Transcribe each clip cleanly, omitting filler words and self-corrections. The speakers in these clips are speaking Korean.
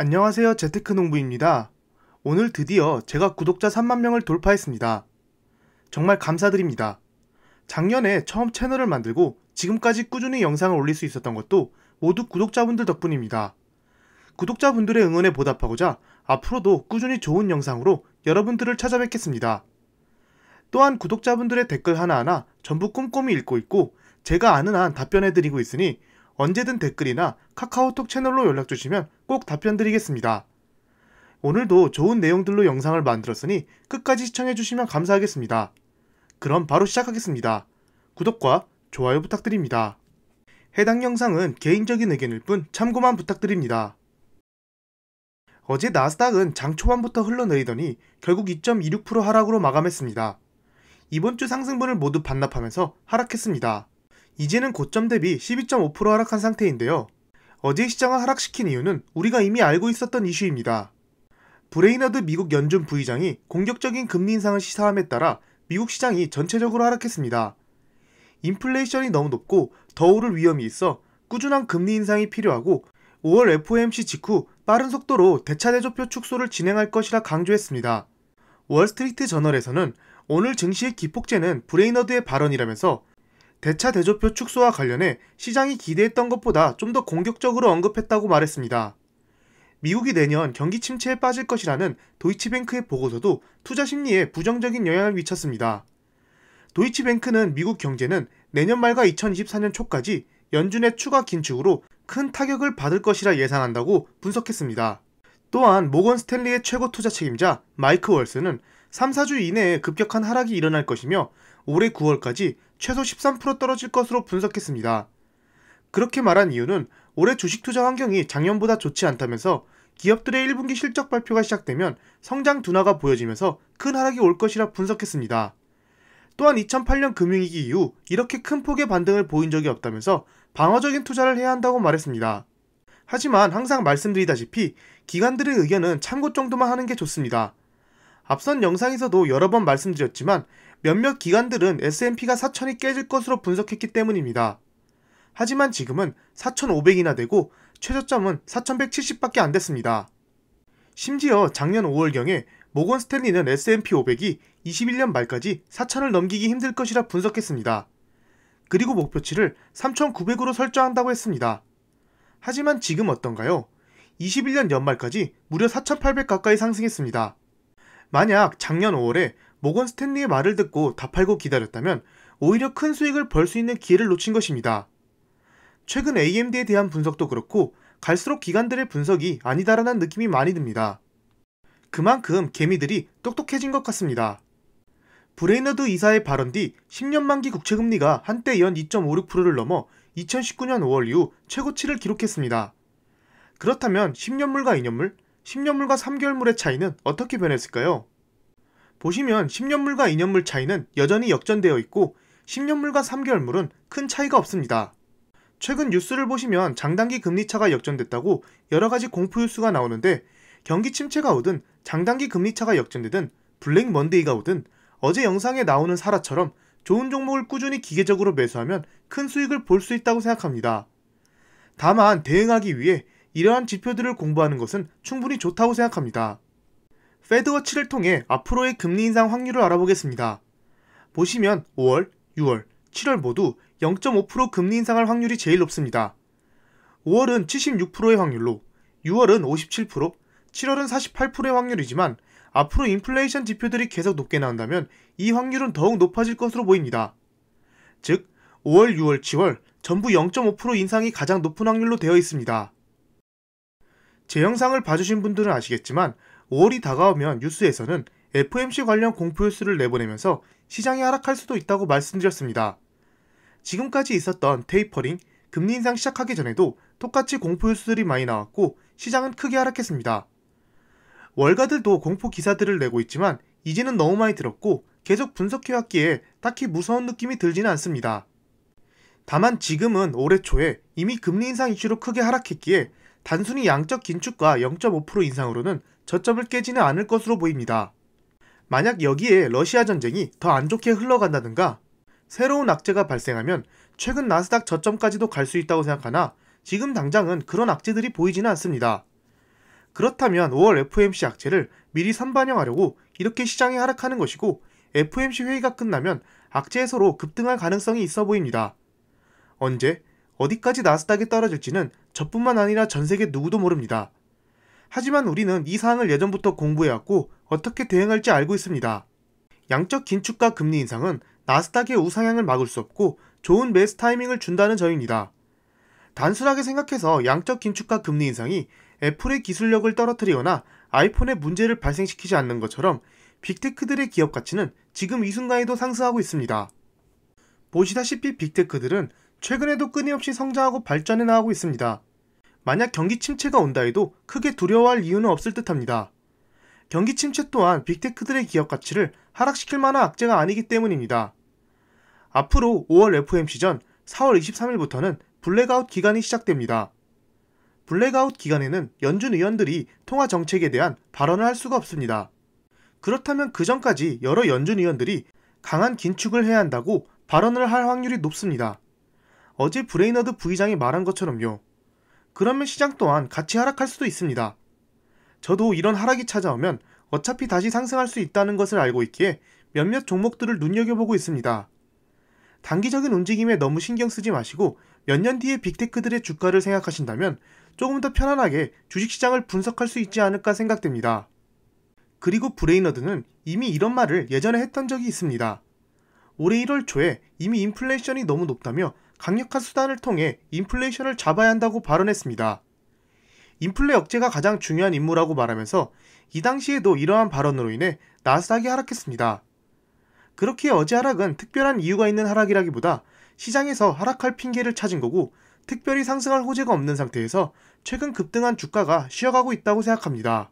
안녕하세요. 재테크농부입니다. 오늘 드디어 제가 구독자 3만 명을 돌파했습니다. 정말 감사드립니다. 작년에 처음 채널을 만들고 지금까지 꾸준히 영상을 올릴 수 있었던 것도 모두 구독자분들 덕분입니다. 구독자분들의 응원에 보답하고자 앞으로도 꾸준히 좋은 영상으로 여러분들을 찾아뵙겠습니다. 또한 구독자분들의 댓글 하나하나 전부 꼼꼼히 읽고 있고 제가 아는 한 답변해드리고 있으니 언제든 댓글이나 카카오톡 채널로 연락주시면 꼭 답변드리겠습니다. 오늘도 좋은 내용들로 영상을 만들었으니 끝까지 시청해주시면 감사하겠습니다. 그럼 바로 시작하겠습니다. 구독과 좋아요 부탁드립니다. 해당 영상은 개인적인 의견일 뿐 참고만 부탁드립니다. 어제 나스닥은 장 초반부터 흘러내리더니 결국 2.26% 하락으로 마감했습니다. 이번 주 상승분을 모두 반납하면서 하락했습니다. 이제는 고점 대비 12.5% 하락한 상태인데요. 어제 시장을 하락시킨 이유는 우리가 이미 알고 있었던 이슈입니다. 브레이너드 미국 연준 부의장이 공격적인 금리 인상을 시사함에 따라 미국 시장이 전체적으로 하락했습니다. 인플레이션이 너무 높고 더 오를 위험이 있어 꾸준한 금리 인상이 필요하고 5월 FOMC 직후 빠른 속도로 대차대조표 축소를 진행할 것이라 강조했습니다. 월스트리트 저널에서는 오늘 증시의 기폭제는 브레이너드의 발언이라면서 대차대조표 축소와 관련해 시장이 기대했던 것보다 좀 더 공격적으로 언급했다고 말했습니다. 미국이 내년 경기 침체에 빠질 것이라는 도이치뱅크의 보고서도 투자 심리에 부정적인 영향을 미쳤습니다. 도이치뱅크는 미국 경제는 내년 말과 2024년 초까지 연준의 추가 긴축으로 큰 타격을 받을 것이라 예상한다고 분석했습니다. 또한 모건 스탠리의 최고 투자 책임자 마이크 월스는 3-4주 이내에 급격한 하락이 일어날 것이며 올해 9월까지 최소 13% 떨어질 것으로 분석했습니다. 그렇게 말한 이유는 올해 주식 투자 환경이 작년보다 좋지 않다면서 기업들의 1분기 실적 발표가 시작되면 성장 둔화가 보여지면서 큰 하락이 올 것이라 분석했습니다. 또한 2008년 금융위기 이후 이렇게 큰 폭의 반등을 보인 적이 없다면서 방어적인 투자를 해야 한다고 말했습니다. 하지만 항상 말씀드리다시피 기관들의 의견은 참고 정도만 하는 게 좋습니다. 앞선 영상에서도 여러 번 말씀드렸지만 몇몇 기관들은 S&P가 4,000이 깨질 것으로 분석했기 때문입니다. 하지만 지금은 4,500이나 되고 최저점은 4,170밖에 안 됐습니다. 심지어 작년 5월경에 모건 스탠리는 S&P 500이 21년 말까지 4,000을 넘기기 힘들 것이라 분석했습니다. 그리고 목표치를 3,900으로 설정한다고 했습니다. 하지만 지금 어떤가요? 21년 연말까지 무려 4,800 가까이 상승했습니다. 만약 작년 5월에 모건 스탠리의 말을 듣고 다 팔고 기다렸다면 오히려 큰 수익을 벌 수 있는 기회를 놓친 것입니다. 최근 AMD에 대한 분석도 그렇고 갈수록 기관들의 분석이 아니다라는 느낌이 많이 듭니다. 그만큼 개미들이 똑똑해진 것 같습니다. 브레이너드 이사의 발언 뒤 10년 만기 국채금리가 한때 연 2.56%를 넘어 2019년 5월 이후 최고치를 기록했습니다. 그렇다면 10년물과 2년물, 10년물과 3개월물의 차이는 어떻게 변했을까요? 보시면 10년물과 2년물 차이는 여전히 역전되어 있고 10년물과 3개월물은 큰 차이가 없습니다. 최근 뉴스를 보시면 장단기 금리차가 역전됐다고 여러가지 공포 뉴스가 나오는데 경기 침체가 오든 장단기 금리차가 역전되든 블랙 먼데이가 오든 어제 영상에 나오는 사라처럼 좋은 종목을 꾸준히 기계적으로 매수하면 큰 수익을 볼 수 있다고 생각합니다. 다만 대응하기 위해 이러한 지표들을 공부하는 것은 충분히 좋다고 생각합니다. 패드워치를 통해 앞으로의 금리 인상 확률을 알아보겠습니다. 보시면 5월, 6월, 7월 모두 0.5% 금리 인상할 확률이 제일 높습니다. 5월은 76%의 확률로, 6월은 57%, 7월은 48%의 확률이지만 앞으로 인플레이션 지표들이 계속 높게 나온다면 이 확률은 더욱 높아질 것으로 보입니다. 즉 5월, 6월, 7월 전부 0.5% 인상이 가장 높은 확률로 되어 있습니다. 제 영상을 봐주신 분들은 아시겠지만 5월이 다가오면 뉴스에서는 FOMC 관련 공포 뉴스를 내보내면서 시장이 하락할 수도 있다고 말씀드렸습니다. 지금까지 있었던 테이퍼링, 금리 인상 시작하기 전에도 똑같이 공포 뉴스들이 많이 나왔고 시장은 크게 하락했습니다. 월가들도 공포 기사들을 내고 있지만 이제는 너무 많이 들었고 계속 분석해왔기에 딱히 무서운 느낌이 들지는 않습니다. 다만 지금은 올해 초에 이미 금리 인상 이슈로 크게 하락했기에 단순히 양적 긴축과 0.5% 인상으로는 저점을 깨지는 않을 것으로 보입니다. 만약 여기에 러시아 전쟁이 더 안 좋게 흘러간다든가 새로운 악재가 발생하면 최근 나스닥 저점까지도 갈 수 있다고 생각하나 지금 당장은 그런 악재들이 보이지는 않습니다. 그렇다면 5월 FOMC 악재를 미리 선반영하려고 이렇게 시장이 하락하는 것이고, FOMC 회의가 끝나면 악재에서로 급등할 가능성이 있어 보입니다. 언제, 어디까지 나스닥이 떨어질지는 저뿐만 아니라 전세계 누구도 모릅니다. 하지만 우리는 이 사항을 예전부터 공부해왔고 어떻게 대응할지 알고 있습니다. 양적 긴축과 금리 인상은 나스닥의 우상향을 막을 수 없고 좋은 매수 타이밍을 준다는 점입니다. 단순하게 생각해서 양적 긴축과 금리 인상이 애플의 기술력을 떨어뜨리거나 아이폰에 문제를 발생시키지 않는 것처럼 빅테크들의 기업 가치는 지금 이 순간에도 상승하고 있습니다. 보시다시피 빅테크들은 최근에도 끊임없이 성장하고 발전해 나가고 있습니다. 만약 경기 침체가 온다 해도 크게 두려워할 이유는 없을 듯합니다. 경기 침체 또한 빅테크들의 기업 가치를 하락시킬 만한 악재가 아니기 때문입니다. 앞으로 5월 FOMC 전 4월 23일부터는 블랙아웃 기간이 시작됩니다. 블랙아웃 기간에는 연준 의원들이 통화 정책에 대한 발언을 할 수가 없습니다. 그렇다면 그 전까지 여러 연준 의원들이 강한 긴축을 해야 한다고 발언을 할 확률이 높습니다. 어제 브레이너드 부의장이 말한 것처럼요. 그러면 시장 또한 같이 하락할 수도 있습니다. 저도 이런 하락이 찾아오면 어차피 다시 상승할 수 있다는 것을 알고 있기에 몇몇 종목들을 눈여겨보고 있습니다. 단기적인 움직임에 너무 신경 쓰지 마시고 몇 년 뒤에 빅테크들의 주가를 생각하신다면 조금 더 편안하게 주식시장을 분석할 수 있지 않을까 생각됩니다. 그리고 브레이너드는 이미 이런 말을 예전에 했던 적이 있습니다. 올해 1월 초에 이미 인플레이션이 너무 높다며 강력한 수단을 통해 인플레이션을 잡아야 한다고 발언했습니다. 인플레 억제가 가장 중요한 임무라고 말하면서 이 당시에도 이러한 발언으로 인해 나스닥이 하락했습니다. 그렇게 어제 하락은 특별한 이유가 있는 하락이라기보다 시장에서 하락할 핑계를 찾은 거고 특별히 상승할 호재가 없는 상태에서 최근 급등한 주가가 쉬어가고 있다고 생각합니다.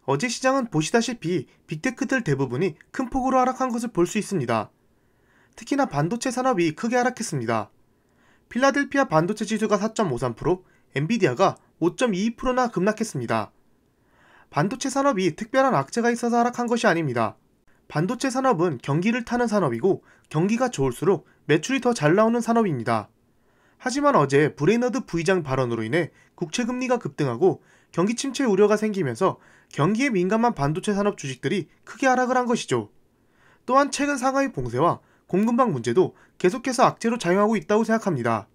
어제 시장은 보시다시피 빅테크들 대부분이 큰 폭으로 하락한 것을 볼 수 있습니다. 특히나 반도체 산업이 크게 하락했습니다. 필라델피아 반도체 지수가 4.53%, 엔비디아가 5.22%나 급락했습니다. 반도체 산업이 특별한 악재가 있어서 하락한 것이 아닙니다. 반도체 산업은 경기를 타는 산업이고 경기가 좋을수록 매출이 더 잘 나오는 산업입니다. 하지만 어제 브레이너드 부의장 발언으로 인해 국채금리가 급등하고 경기 침체 우려가 생기면서 경기에 민감한 반도체 산업 주식들이 크게 하락을 한 것이죠. 또한 최근 상하이 봉쇄와 공급망 문제도 계속해서 악재로 작용하고 있다고 생각합니다.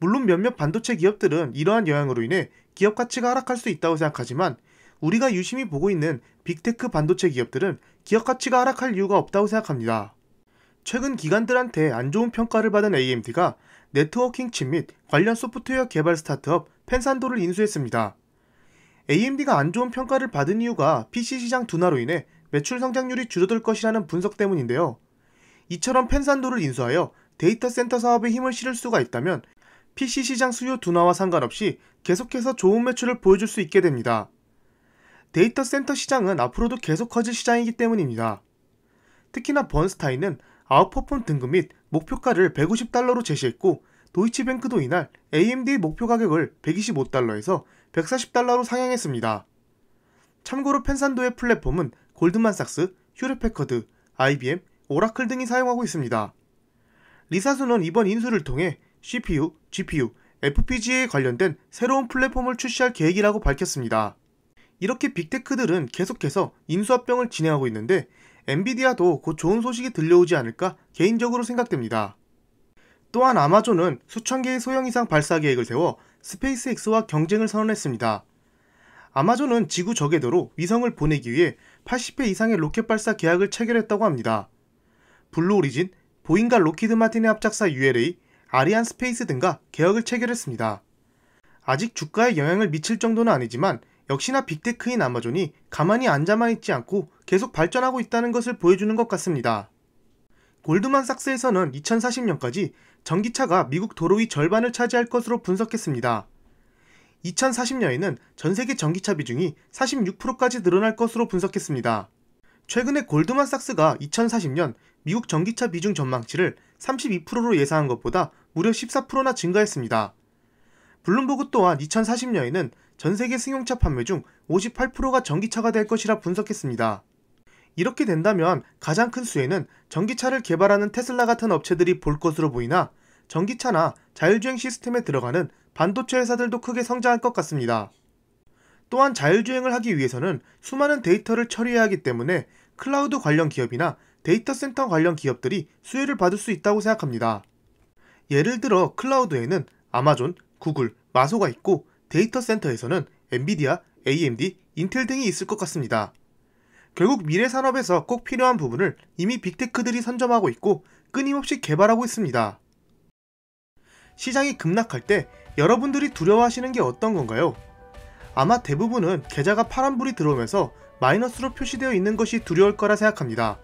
물론 몇몇 반도체 기업들은 이러한 영향으로 인해 기업 가치가 하락할 수 있다고 생각하지만 우리가 유심히 보고 있는 빅테크 반도체 기업들은 기업 가치가 하락할 이유가 없다고 생각합니다. 최근 기관들한테 안 좋은 평가를 받은 AMD가 네트워킹 칩 및 관련 소프트웨어 개발 스타트업 펜산도를 인수했습니다. AMD가 안 좋은 평가를 받은 이유가 PC 시장 둔화로 인해 매출 성장률이 줄어들 것이라는 분석 때문인데요. 이처럼 펜산도를 인수하여 데이터 센터 사업에 힘을 실을 수가 있다면 PC 시장 수요 둔화와 상관없이 계속해서 좋은 매출을 보여줄 수 있게 됩니다. 데이터 센터 시장은 앞으로도 계속 커질 시장이기 때문입니다. 특히나 번스타인은 아웃퍼폼 등급 및 목표가를 $150로 제시했고 도이치뱅크도 이날 AMD의 목표 가격을 $125에서 $140로 상향했습니다. 참고로 펜산도의 플랫폼은 골드만삭스, 휴렛패커드, IBM, 오라클 등이 사용하고 있습니다. 리사수는 이번 인수를 통해 CPU, GPU, FPGA에 관련된 새로운 플랫폼을 출시할 계획이라고 밝혔습니다. 이렇게 빅테크들은 계속해서 인수합병을 진행하고 있는데 엔비디아도 곧 좋은 소식이 들려오지 않을까 개인적으로 생각됩니다. 또한 아마존은 수천 개의 소형 이상 발사 계획을 세워 스페이스X와 경쟁을 선언했습니다. 아마존은 지구 저궤도로 위성을 보내기 위해 80회 이상의 로켓 발사 계약을 체결했다고 합니다. 블루오리진, 보잉과 로키드 마틴의 합작사 ULA, 아리안 스페이스 등과 계약을 체결했습니다. 아직 주가에 영향을 미칠 정도는 아니지만 역시나 빅테크인 아마존이 가만히 앉아만 있지 않고 계속 발전하고 있다는 것을 보여주는 것 같습니다. 골드만삭스에서는 2040년까지 전기차가 미국 도로 위 절반을 차지할 것으로 분석했습니다. 2040년에는 전세계 전기차 비중이 46%까지 늘어날 것으로 분석했습니다. 최근에 골드만삭스가 2040년 미국 전기차 비중 전망치를 32%로 예상한 것보다 무려 14%나 증가했습니다. 블룸버그 또한 2040년에는 전세계 승용차 판매 중 58%가 전기차가 될 것이라 분석했습니다. 이렇게 된다면 가장 큰 수혜는 전기차를 개발하는 테슬라 같은 업체들이 볼 것으로 보이나 전기차나 자율주행 시스템에 들어가는 반도체 회사들도 크게 성장할 것 같습니다. 또한 자율주행을 하기 위해서는 수많은 데이터를 처리해야 하기 때문에 클라우드 관련 기업이나 데이터 센터 관련 기업들이 수혜를 받을 수 있다고 생각합니다. 예를 들어 클라우드에는 아마존, 구글, 마소가 있고 데이터 센터에서는 엔비디아, AMD, 인텔 등이 있을 것 같습니다. 결국 미래 산업에서 꼭 필요한 부분을 이미 빅테크들이 선점하고 있고 끊임없이 개발하고 있습니다. 시장이 급락할 때 여러분들이 두려워하시는 게 어떤 건가요? 아마 대부분은 계좌가 파란불이 들어오면서 마이너스로 표시되어 있는 것이 두려울 거라 생각합니다.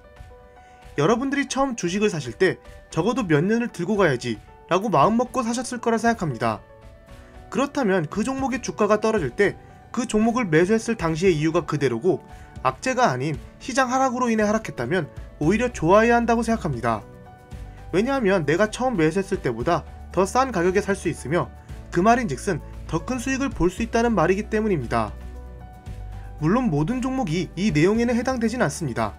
여러분들이 처음 주식을 사실 때 적어도 몇 년을 들고 가야지 라고 마음먹고 사셨을 거라 생각합니다. 그렇다면 그 종목의 주가가 떨어질 때 그 종목을 매수했을 당시의 이유가 그대로고 악재가 아닌 시장 하락으로 인해 하락했다면 오히려 좋아해야 한다고 생각합니다. 왜냐하면 내가 처음 매수했을 때보다 더 싼 가격에 살 수 있으며 그 말인즉슨 더 큰 수익을 볼 수 있다는 말이기 때문입니다. 물론 모든 종목이 이 내용에는 해당되진 않습니다.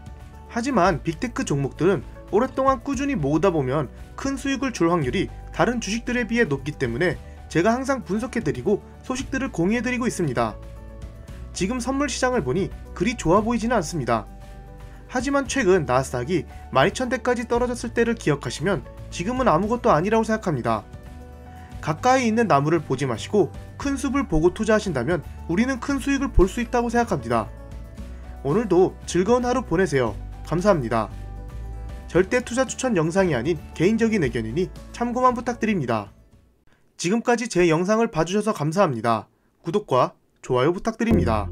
하지만 빅테크 종목들은 오랫동안 꾸준히 모으다 보면 큰 수익을 줄 확률이 다른 주식들에 비해 높기 때문에 제가 항상 분석해드리고 소식들을 공유해드리고 있습니다. 지금 선물 시장을 보니 그리 좋아 보이지는 않습니다. 하지만 최근 나스닥이 12,000대까지 떨어졌을 때를 기억하시면 지금은 아무것도 아니라고 생각합니다. 가까이 있는 나무를 보지 마시고 큰 숲을 보고 투자하신다면 우리는 큰 수익을 볼 수 있다고 생각합니다. 오늘도 즐거운 하루 보내세요. 감사합니다. 절대 투자 추천 영상이 아닌 개인적인 의견이니 참고만 부탁드립니다. 지금까지 제 영상을 봐주셔서 감사합니다. 구독과 좋아요 부탁드립니다.